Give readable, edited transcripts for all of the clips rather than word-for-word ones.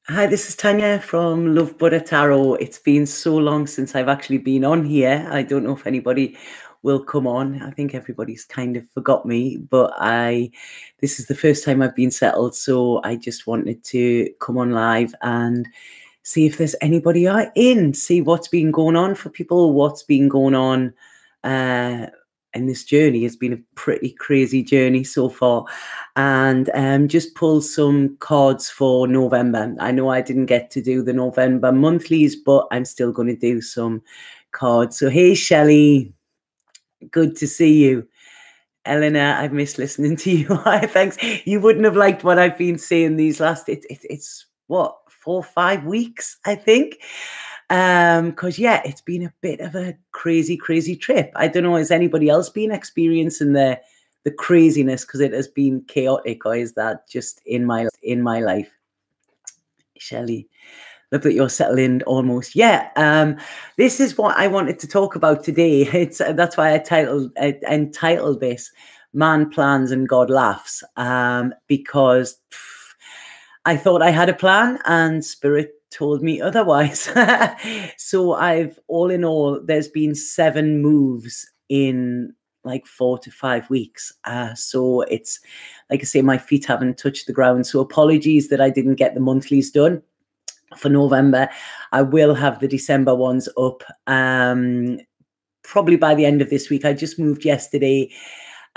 Hi, this is Tanya from Love Buddha Tarot. It's been so long since I've actually been on here. I don't know if anybody will come on. I think everybody's kind of forgot me, but this is the first time I've been settled, so I just wanted to come on live and see if there's anybody in, see what's been going on for people, what's been going on. And this journey has been a pretty crazy journey so far. And just pull some cards for November. I know I didn't get to do the November monthlies, but I'm still going to do some cards. So, hey, Shelley, good to see you. Eleanor, I've missed listening to you. Thanks. You wouldn't have liked what I've been saying these last, it's what, 4 or 5 weeks, I think. Because yeah, it's been a bit of a crazy trip. I don't know, has anybody else been experiencing the craziness, because it has been chaotic, or is that just in my life? Shelley, love that you're settling almost. Yeah, this is what I wanted to talk about today. That's why I entitled this Man Plans and God Laughs, because I thought I had a plan and Spirit told me otherwise. So all in all, there's been 7 moves in like 4 to 5 weeks. So it's, like I say, my feet haven't touched the ground. So apologies that I didn't get the monthlies done for November. I will have the December ones up probably by the end of this week. I just moved yesterday.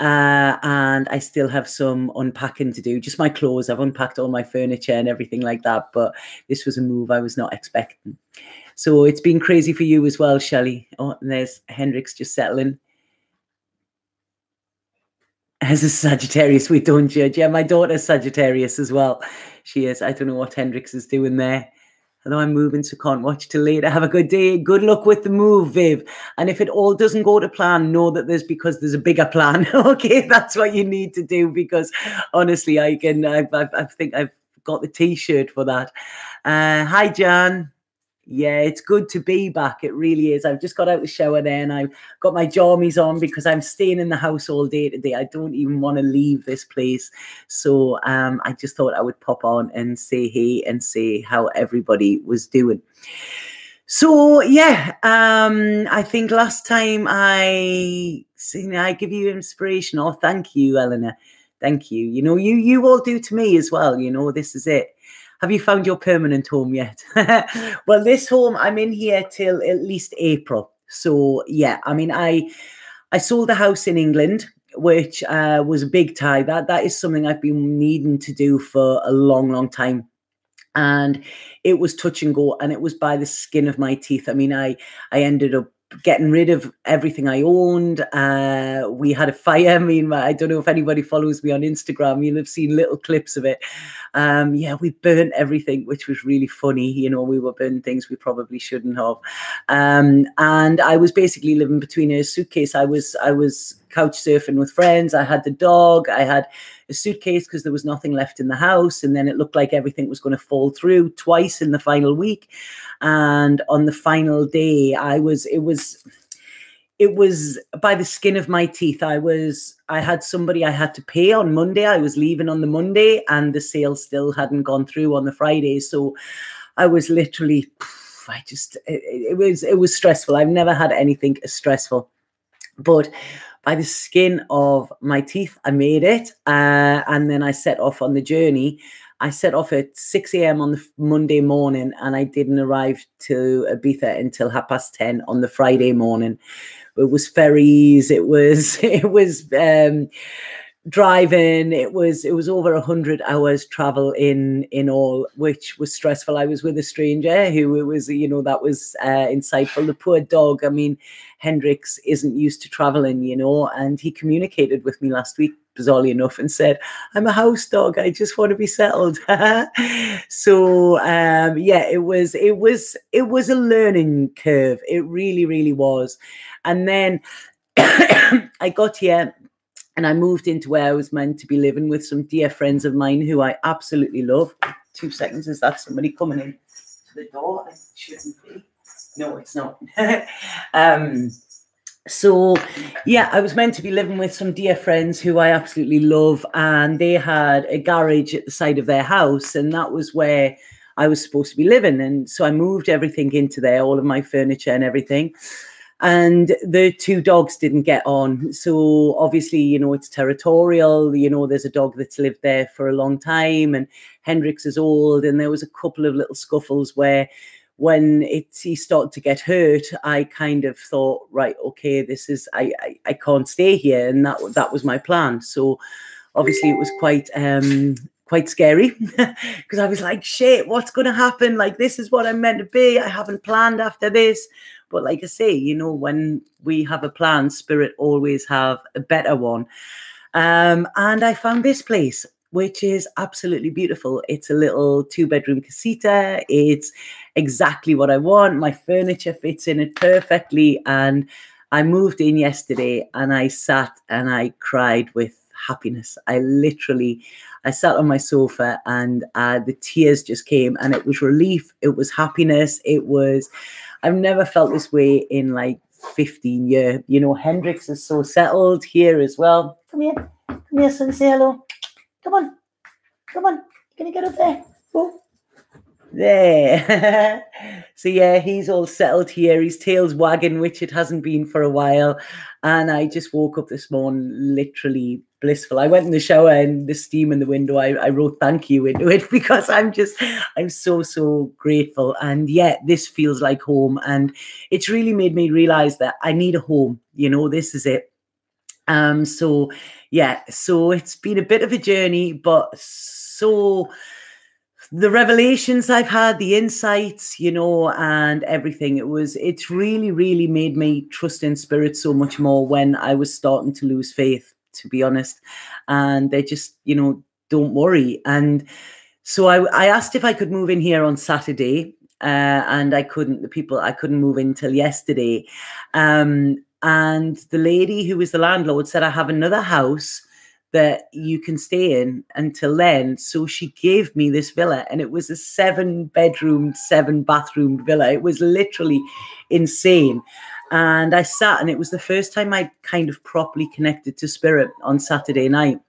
And I still have some unpacking to do, just my clothes. I've unpacked all my furniture and everything like that, but this was a move I was not expecting. So it's been crazy for you as well, Shelley. Oh, and there's Hendrix just settling. As a Sagittarius, we don't judge. Yeah, my daughter's Sagittarius as well. She is. I don't know what Hendrix is doing there. Hello, I'm moving, so can't watch till later. Have a good day. Good luck with the move, Viv. And if it all doesn't go to plan, know that there's a bigger plan. Okay, that's what you need to do, because honestly, I think I've got the T-shirt for that. Hi, Jan. Yeah, it's good to be back. It really is. I've just got out the shower there and I've got my jammies on because I'm staying in the house all day today. I don't even want to leave this place. So I just thought I would pop on and say hey and say how everybody was doing. So yeah, I think last time I give you inspiration. Oh, thank you, Eleanor. Thank you. You know, you all do to me as well. You know, this is it. Have you found your permanent home yet? Well, this home, I'm in here till at least April. So yeah, I mean, I sold the house in England, which was a big tie. That is something I've been needing to do for a long time. And it was touch and go, and it was by the skin of my teeth. I mean, I ended up getting rid of everything I owned. We had a fire. I mean, I don't know if anybody follows me on Instagram, you'll have seen little clips of it. Yeah, we burnt everything, which was really funny. You know, we were burning things we probably shouldn't have. And I was basically living between a suitcase. I was couch surfing with friends. I had the dog. I had a suitcase because there was nothing left in the house. And then it looked like everything was going to fall through twice in the final week. And on the final day, it was by the skin of my teeth. I had somebody I had to pay on Monday. I was leaving on the Monday and the sale still hadn't gone through on the Friday. So I was literally, it was stressful. I've never had anything as stressful, but by the skin of my teeth, I made it. And then I set off on the journey. I set off at 6 a.m. on the Monday morning, and I didn't arrive to Ibiza until 10:30 on the Friday morning. It was ferries. It was driving. It was over 100 hours travel in all, which was stressful. I was with a stranger who it was, you know, that was insightful. The poor dog. I mean, Hendrix isn't used to traveling, you know, and he communicated with me last week, bizarrely enough, and said, I'm a house dog. I just want to be settled. So yeah, it was a learning curve. It really was. And then I got here and I moved into where I was meant to be living with some dear friends of mine who I absolutely love. 2 seconds. Is that somebody coming in to the door? It shouldn't be. No, it's not. So yeah, I was meant to be living with some dear friends who I absolutely love, and they had a garage at the side of their house, and that was where I was supposed to be living. And so I moved everything into there, all of my furniture and everything. And the two dogs didn't get on. So obviously, you know, it's territorial. You know, there's a dog that's lived there for a long time, and Hendrix is old. And there was a couple of little scuffles where when he started to get hurt, I kind of thought, right, okay, this is, I can't stay here. And that was my plan. So obviously it was quite scary because I was like, shit, what's going to happen? Like, this is what I'm meant to be. I haven't planned after this. But like I say, you know, when we have a plan, Spirit always have a better one. And I found this place, which is absolutely beautiful. It's a little 2-bedroom casita. It's exactly what I want. My furniture fits in it perfectly. And I moved in yesterday and I sat and I cried with happiness. I sat on my sofa and the tears just came, and it was relief. It was happiness. I've never felt this way in like 15 years. You know, Hendrix is so settled here as well. Come here, son, say hello. Come on. Can you get up there? Go. There. So yeah, he's all settled here. His tail's wagging, which it hasn't been for a while. And I just woke up this morning literally blissful. I went in the shower and the steam in the window, I wrote thank you into it because I'm so grateful. And yeah, this feels like home. And it's really made me realize that I need a home. You know, this is it. So yeah, so it's been a bit of a journey, but so the revelations I've had, the insights, you know, and everything, it's really, really made me trust in Spirit so much more when I was starting to lose faith, to be honest. And they just, you know, don't worry. And so I asked if I could move in here on Saturday, and I couldn't. I couldn't move in till yesterday. And the lady who was the landlord said, I have another house that you can stay in until then. So she gave me this villa, and it was a 7-bedroom, 7-bathroom villa. It was literally insane. And I sat, and it was the first time I kind of properly connected to Spirit on Saturday night.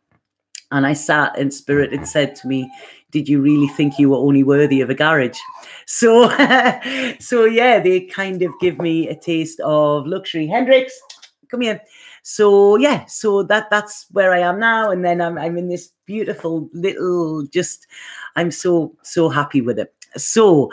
And I sat, and Spirit had said to me, did you really think you were only worthy of a garage? So, so yeah, they kind of give me a taste of luxury. Hendrix, come here. So yeah, so that's where I am now. And then I'm in this beautiful little, I'm so happy with it. So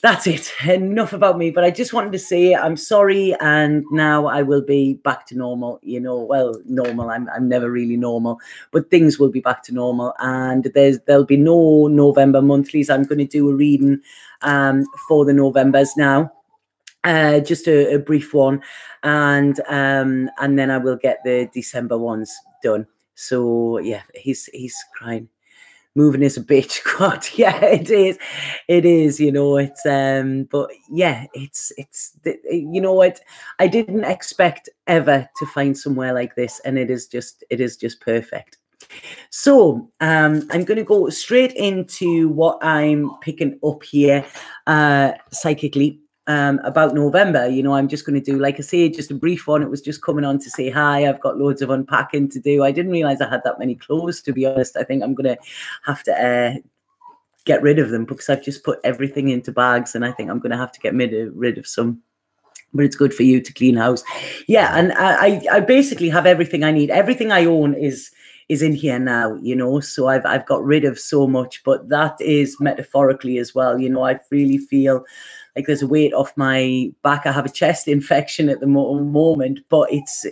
that's it. Enough about me. But I just wanted to say I'm sorry, and now I will be back to normal. You know, well, normal. I'm never really normal, but things will be back to normal. And there'll be no November monthlies. I'm going to do a reading for the Novembers now. Just a brief one, and then I will get the December ones done. So yeah, he's crying. Moving is a bitch. God, yeah, it is. You know, it's but yeah, it's you know what, I didn't expect ever to find somewhere like this, and it is just perfect. So I'm going to go straight into what I'm picking up here psychically. About November, you know, I'm just going to do, like I say, just a brief one. It was just coming on to say hi. I've got loads of unpacking to do. I didn't realize I had that many clothes, to be honest. I think I'm going to have to get rid of them because I've just put everything into bags, and I think I'm going to have to get rid of some. But it's good for you to clean house. Yeah, and I basically have everything I need. Everything I own is in here now, you know, so I've got rid of so much, but that is metaphorically as well. You know, I really feel like there's a weight off my back. I have a chest infection at the moment, but it's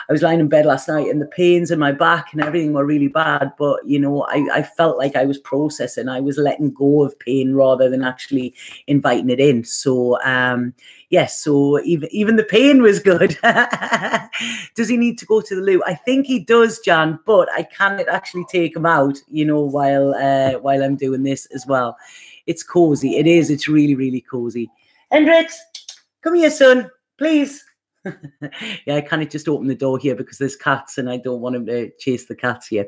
I was lying in bed last night and the pains in my back and everything were really bad. But, you know, I felt like I was processing. I was letting go of pain rather than actually inviting it in. So, yes, so even the pain was good. Does he need to go to the loo? I think he does, Jan, but I cannot actually take him out, you know, while I'm doing this as well. It's cozy. It is. It's really, really cozy. Hendrix, come here, son, please. Yeah, I kind of just open the door here because there's cats and I don't want him to chase the cats here.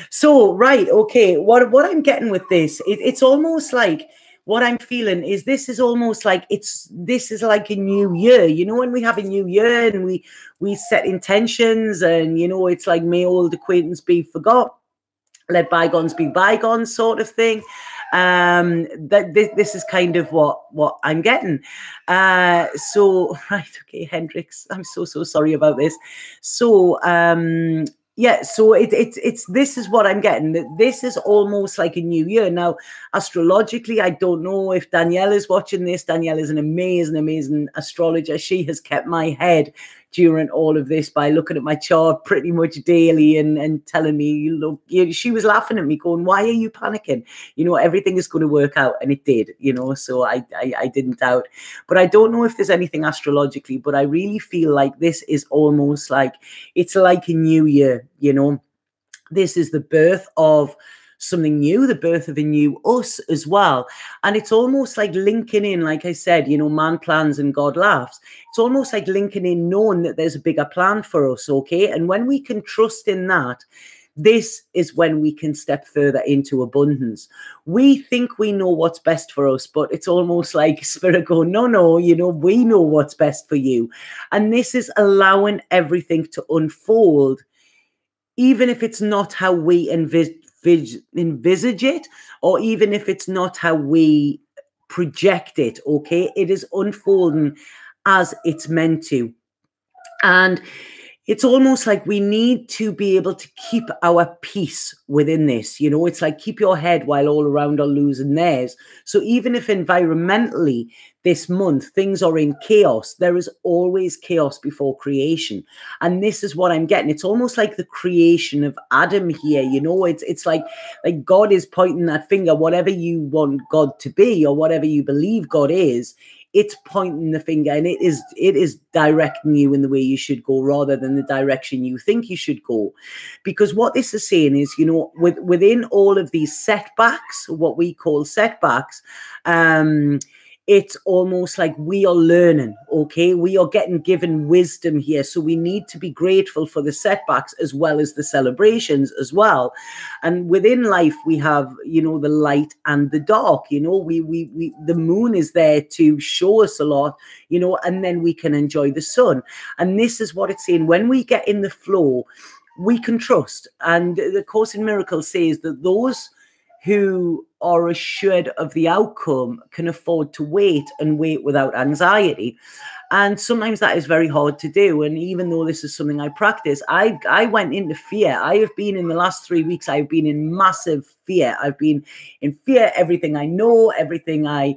So, right, okay, what I'm getting with this, it's almost like what I'm feeling is this is almost like this is like a new year. You know, when we have a new year and we set intentions and, you know, it's like may old acquaintance be forgot, let bygones be bygones sort of thing. This is kind of what I'm getting. So right, okay, Hendrix, I'm so sorry about this. So yeah, so it's this is what I'm getting. This is almost like a new year. Now, astrologically, I don't know if Danielle is watching this. Danielle is an amazing astrologer. She has kept my head during all of this by looking at my chart pretty much daily and telling me, look, she was laughing at me going, why are you panicking? You know, everything is going to work out. And it did, you know, so I didn't doubt. But I don't know if there's anything astrologically, but I really feel like this is almost like, it's like a new year, you know. This is the birth of something new, the birth of a new us as well. And it's almost like linking in, like I said, you know, man plans and God laughs. It's almost like linking in, knowing that there's a bigger plan for us, okay? And when we can trust in that, this is when we can step further into abundance. We think we know what's best for us, but it's almost like Spirit going, no, you know, we know what's best for you. And this is allowing everything to unfold, even if it's not how we envisage it, or even if it's not how we project it, okay? It is unfolding as it's meant to. And it's almost like we need to be able to keep our peace within this. You know, it's like keep your head while all around are losing theirs. So even if environmentally this month things are in chaos, there is always chaos before creation. And this is what I'm getting. It's almost like the creation of Adam here. You know, it's like God is pointing that finger, whatever you want God to be or whatever you believe God is, it's pointing the finger, and it is directing you in the way you should go rather than the direction you think you should go. Because what this is saying is, you know, within all of these setbacks, what we call setbacks, it's almost like we are learning, okay? We are getting given wisdom here. So we need to be grateful for the setbacks as well as the celebrations as well. And within life, we have, you know, the light and the dark, you know, the moon is there to show us a lot, you know, and then we can enjoy the sun. And this is what it's saying. When we get in the flow, we can trust. And the Course in Miracles says that those who are assured of the outcome can afford to wait and wait without anxiety. And sometimes that is very hard to do. And even though this is something I practice, I went into fear. I have been in the last 3 weeks, I've been in massive fear. I've been in fear. Everything I know, everything I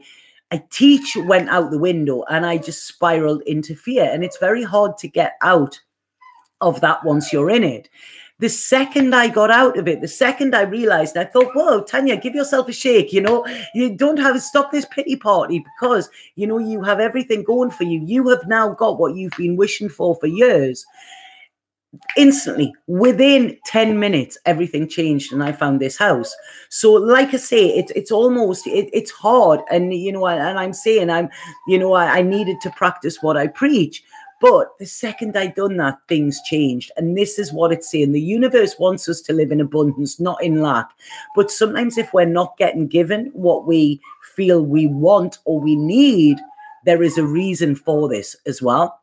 teach went out the window, and I just spiraled into fear. And it's very hard to get out of that once you're in it. The second I got out of it, the second I realized, I thought, whoa, Tanya, give yourself a shake. You know, you don't have to stop this pity party because, you know, you have everything going for you. You have now got what you've been wishing for years. Instantly, within 10 minutes, everything changed and I found this house. So like I say, it's almost, it's hard. And, you know, and I'm saying I needed to practice what I preach. But the second I done that, things changed. And this is what it's saying. The universe wants us to live in abundance, not in lack. But sometimes if we're not getting given what we feel we want or we need, there is a reason for this as well.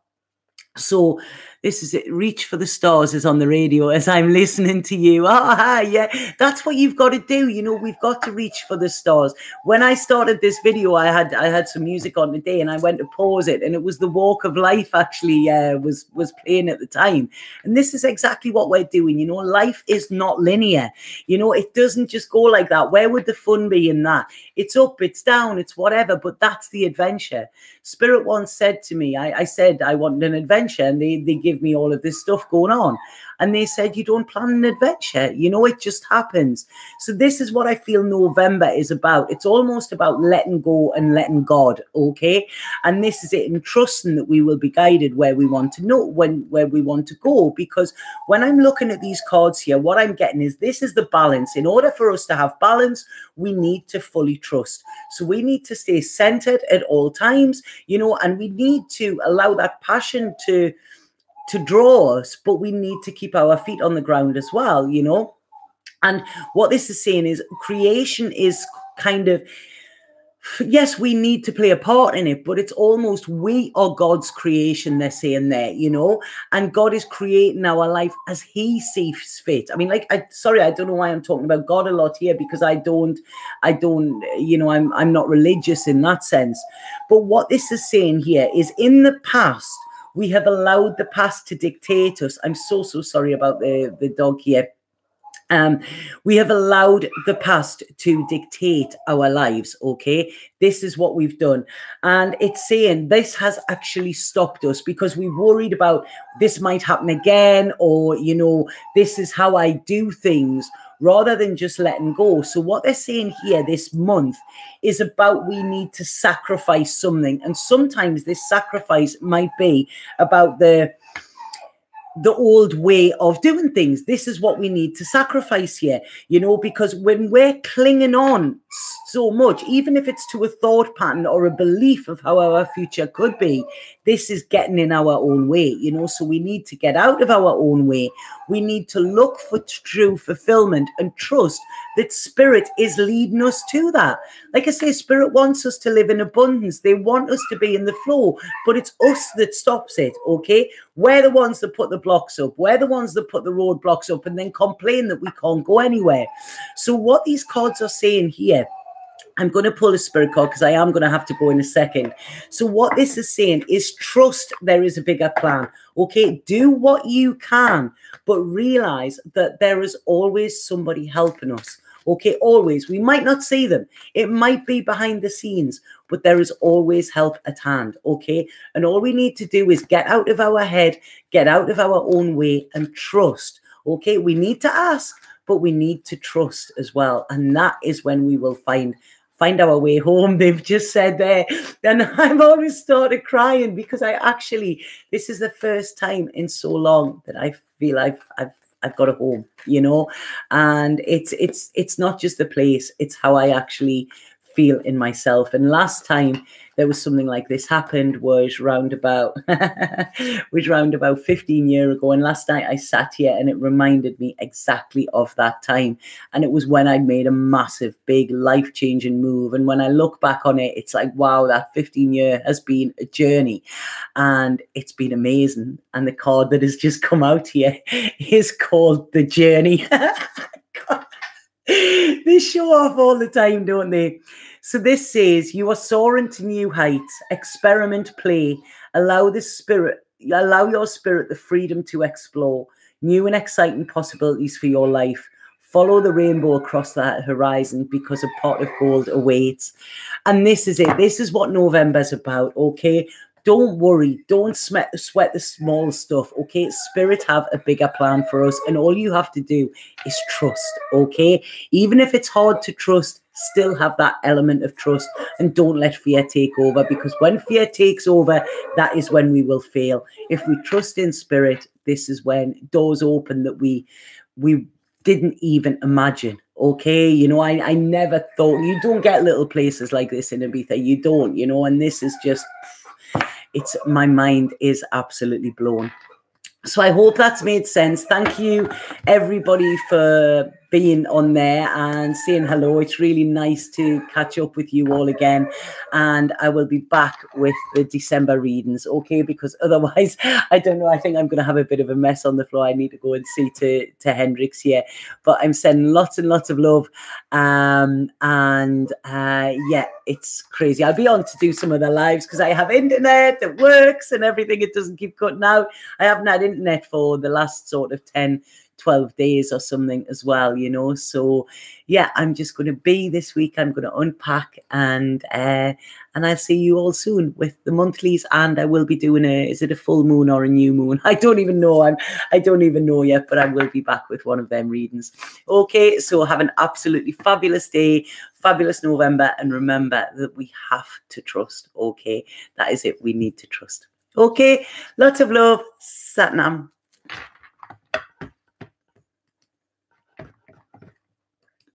So this is it. Reach for the Stars is on the radio as I'm listening to you. Yeah, that's what you've got to do. You know, we've got to reach for the stars. When I started this video, I had some music on today and I went to pause it, and it was The Walk of Life actually was playing at the time. And this is exactly what we're doing. You know, life is not linear. You know, it doesn't just go like that. Where would the fun be in that? It's up, it's down, it's whatever, but that's the adventure. Spirit once said to me, I said I wanted an adventure, and they give me all of this stuff going on, and they said, you don't plan an adventure, you know, it just happens. So this is what I feel November is about. It's almost about letting go and letting God, okay? And this is it, in trusting that we will be guided where we want to know, where we want to go. Because when I'm looking at these cards here, what I'm getting is this is the balance. In order for us to have balance, we need to fully trust. So we need to stay centered at all times, you know, and we need to allow that passion to draw us, but we need to keep our feet on the ground as well, you know. And what this is saying is creation is kind of yes, we need to play a part in it, but it's almost we are God's creation, they're saying there, you know, and God is creating our life as he sees fit. I mean, like, sorry, I don't know why I'm talking about God a lot here, because I don't, you know, I'm not religious in that sense. But what this is saying here is, in the past, we have allowed the past to dictate us. I'm so sorry about the dog here. We have allowed the past to dictate our lives, okay? This is what we've done. And it's saying this has actually stopped us because we worried about this might happen again, or, you know, this is how I do things, rather than just letting go. So what they're saying here this month is about, we need to sacrifice something. And sometimes this sacrifice might be about the old way of doing things. This is what we need to sacrifice here, you know, because when we're clinging on so much, even if it's to a thought pattern or a belief of how our future could be, this is getting in our own way, you know. So we need to get out of our own way. We need to look for true fulfillment and trust that Spirit is leading us to that. Like I say, Spirit wants us to live in abundance. They want us to be in the flow, but it's us that stops it, okay? We're the ones that put the blocks up. We're the ones that put the roadblocks up and then complain that we can't go anywhere. So what these cards are saying here, I'm going to pull a Spirit card because I am going to have to go in a second. So what this is saying is, trust there is a bigger plan. Okay, do what you can, but realize that there is always somebody helping us. Okay, always. We might not see them. It might be behind the scenes, but there is always help at hand. Okay, and all we need to do is get out of our head, get out of our own way, and trust. Okay, we need to ask, but we need to trust as well. And that is when we will find our way home. They've just said there. And I've always started crying because this is the first time in so long that I feel I've got a home, you know. And it's not just the place, it's how I actually feel in myself. And last time there was something like this happened was round about 15 years ago. And last night I sat here and it reminded me exactly of that time. And it was when I made a massive, big, life-changing move. And when I look back on it, it's like, wow, that 15 year has been a journey and it's been amazing. And the card that has just come out here is called The Journey. They show off all the time, don't they? So this says, you are soaring to new heights. Experiment, play. Allow your spirit the freedom to explore new and exciting possibilities for your life. Follow the rainbow across that horizon because a pot of gold awaits. And this is it. This is what November's about, okay? Don't worry. Don't sweat the small stuff, okay? Spirit have a bigger plan for us, and all you have to do is trust, okay? Even if it's hard to trust, still have that element of trust, and don't let fear take over, because when fear takes over, that is when we will fail. If we trust in Spirit, this is when doors open that we didn't even imagine. Okay, you know, I never thought. You don't get little places like this in Ibiza. You don't, you know, and this is just, my mind is absolutely blown. So I hope that's made sense. Thank you, everybody, for being on there and saying hello. It's really nice to catch up with you all again. And I will be back with the December readings, okay? Because otherwise, I don't know. I think I'm going to have a bit of a mess on the floor. I need to go and see to Hendrix here. But I'm sending lots and lots of love. Yeah, it's crazy. I'll be on to do some of the lives because I have internet that works and everything. It doesn't keep cutting out. I haven't had internet for the last sort of 10-12 days or something as well, you know. So yeah, I'm just going to be this week. I'm going to unpack and I'll see you all soon with the monthlies. And I will be doing is it a full moon or a new moon? I don't even know. I don't even know yet, but I will be back with one of them readings. Okay, so have an absolutely fabulous day, fabulous November, and remember that we have to trust. Okay, that is it. We need to trust. Okay, lots of love. Satnam.